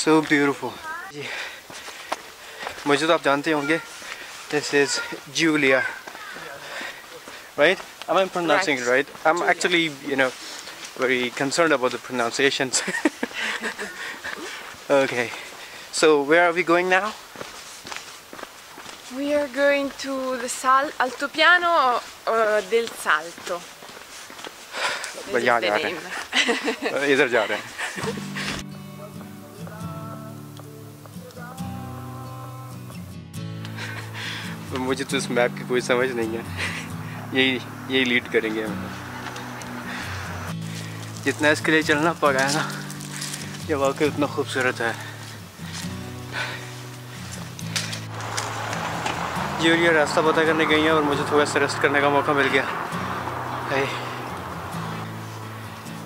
so beautiful. मुझे तो आप जानते होंगे. This is Giulia, right? Am I pronouncing it right? I'm Giulia. actually, very concerned about the pronunciations. Okay, so where are we going now? We are going to the Altopiano del Salto. This is the name. इधर जा रहे हैं. मुझे तो इस map की कोई समझ नहीं है. यही लीड करेंगे हम. जितना इसके लिए चलना पड़ा है ना, ये वाकई उतना खूबसूरत है. जूलिया रास्ता पता करने गई है और मुझे थोड़ा सा रेस्ट करने का मौका मिल गया.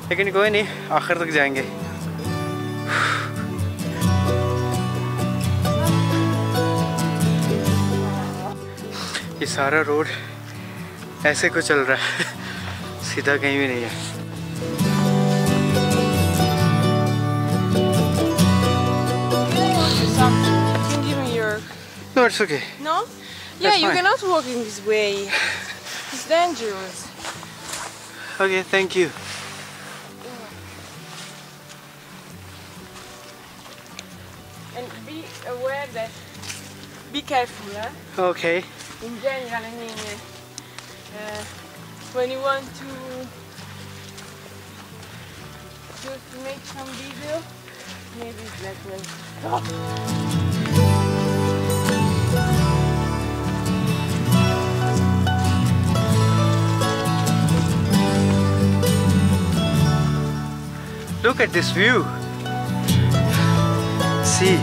लेकिन कोई नहीं, आखिर तक जाएंगे. ये सारा रोड ऐसे को चल रहा है, सीधा कहीं भी नहीं है. Can give me your... No, it's okay. No? Yeah, That's you fine. cannot walk in this way. It's dangerous. Okay, thank you. And be aware that... Be careful, eh? Okay. In general, I mean, when you want to just make some video, maybe it's better. Stop. Look at this view. See.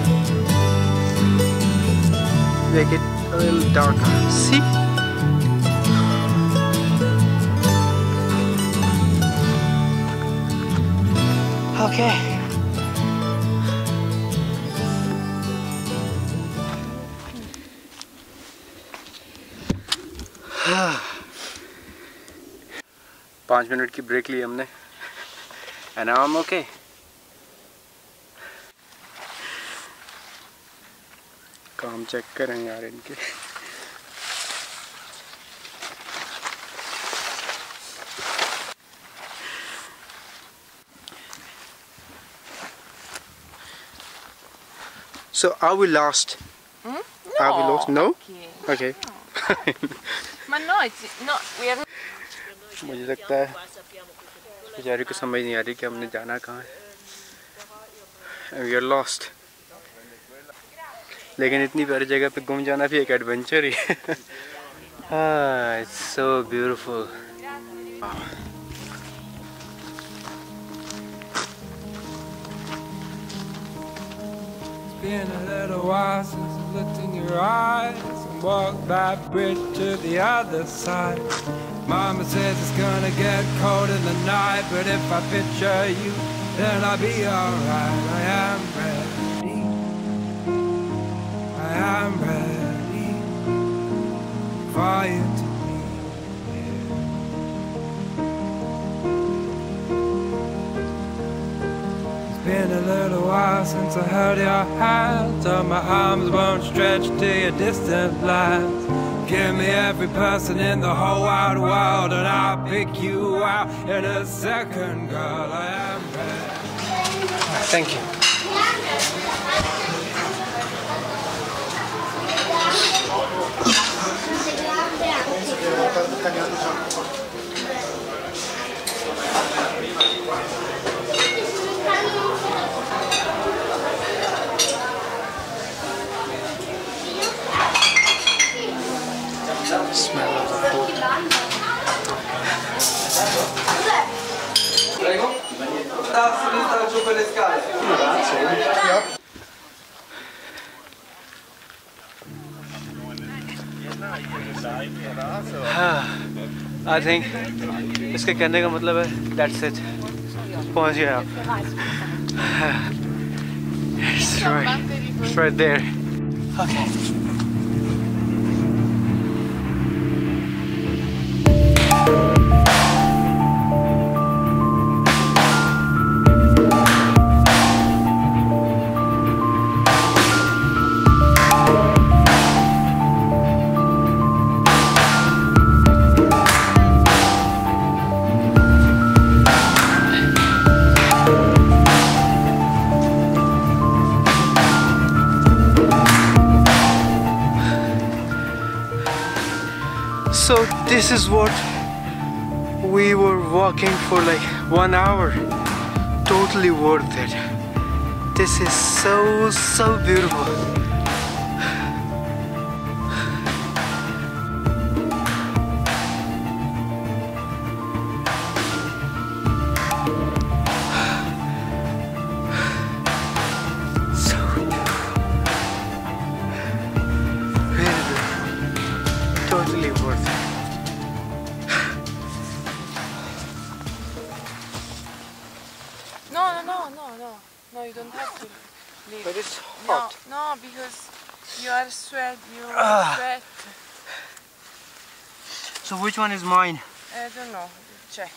Make it a little darker. See? Okay. पाँच minute की break ली हमने. And now I'm okay. काम check करें यार इनके. So are we lost? No. Are we lost? No? Okay. Okay. But no, it's not. We are. मुझे लगता है बेचारी को समझ नहीं आ रही कि हमने जाना कहाँ है. We are lost. लेकिन इतनी प्यारी जगह पे घूम जाना भी एक एडवेंचर ही है. It's so beautiful. It's been a little while since I looked in your eyes and walked that bridge to the other side. Mama says it's gonna get cold in the night, but if I picture you, then I'll be alright. I am ready. I am ready for you to be here. It's been a little while since I held your hand, so my arms won't stretch to your distant lands. Give me every person in the whole wide world, and I'll pick you out in a second, girl. I am ready. Thank you. Smell of the food. Prego. Da sinistra giù per le scale. I think इसके कहने का मतलब है that's it. पहुंच गए आप. It's right there. Okay. So this is what we were walking for like 1 hour. Totally worth it. This is so beautiful. Totally worth it. No, you don't have to leave. But it's hot. No, because you are sweat. So which one is mine? I don't know. Check.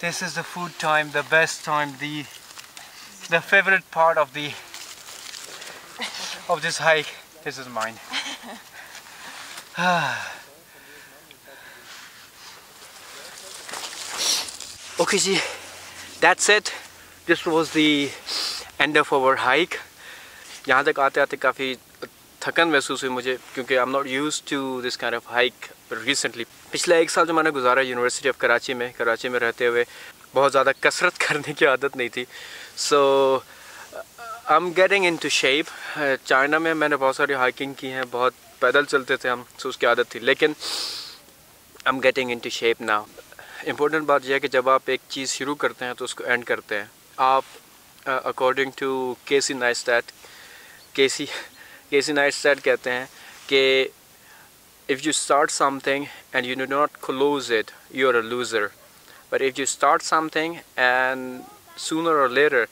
This is the food time, the best time, the favorite part of this hike. This is mine. Okay, ji, that's it. This was the end of our hike. यहाँ तक आते आते काफ़ी थकन महसूस हुई मुझे, क्योंकि I'm not used to this kind of hike recently. पिछला 1 साल जो मैंने गुजारा यूनिवर्सिटी ऑफ कराची में रहते हुए बहुत ज़्यादा कसरत करने की आदत नहीं थी. So I'm getting into shape. China में मैंने बहुत सारी हाइकिंग की हैं, बहुत पैदल चलते थे हम, so उसकी आदत थी, लेकिन I'm getting into shape now. Important बात यह है कि जब आप एक चीज़ शुरू करते हैं तो उसको एंड करते हैं. आप अकॉर्डिंग टू केसी नाइस्टैट कहते हैं कि if you start something and you do not close it, you are a loser. But if you start something and sooner or later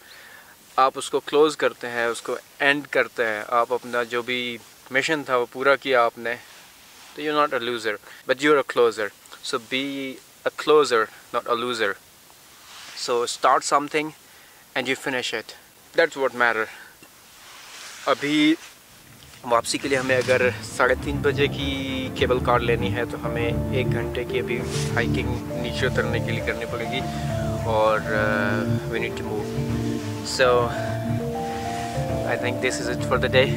आप उसको क्लोज करते हैं, उसको एंड करते हैं, आप अपना जो भी मिशन था वो पूरा किया आपने, तो you're not a loser, but you're a closer. So be a closer, not a loser. So start something and you finish it. That's what matter. अभी वापसी के लिए हमें अगर 3:30 बजे की केबल कार लेनी है तो हमें 1 घंटे की अभी हाइकिंग नीचे उतरने के लिए करनी पड़ेगी और we need to move. So I think this is it for the day.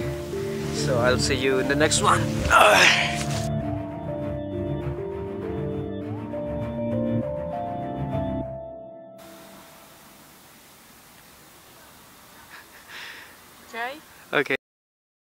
So I'll see you in the next one. Okay? Okay.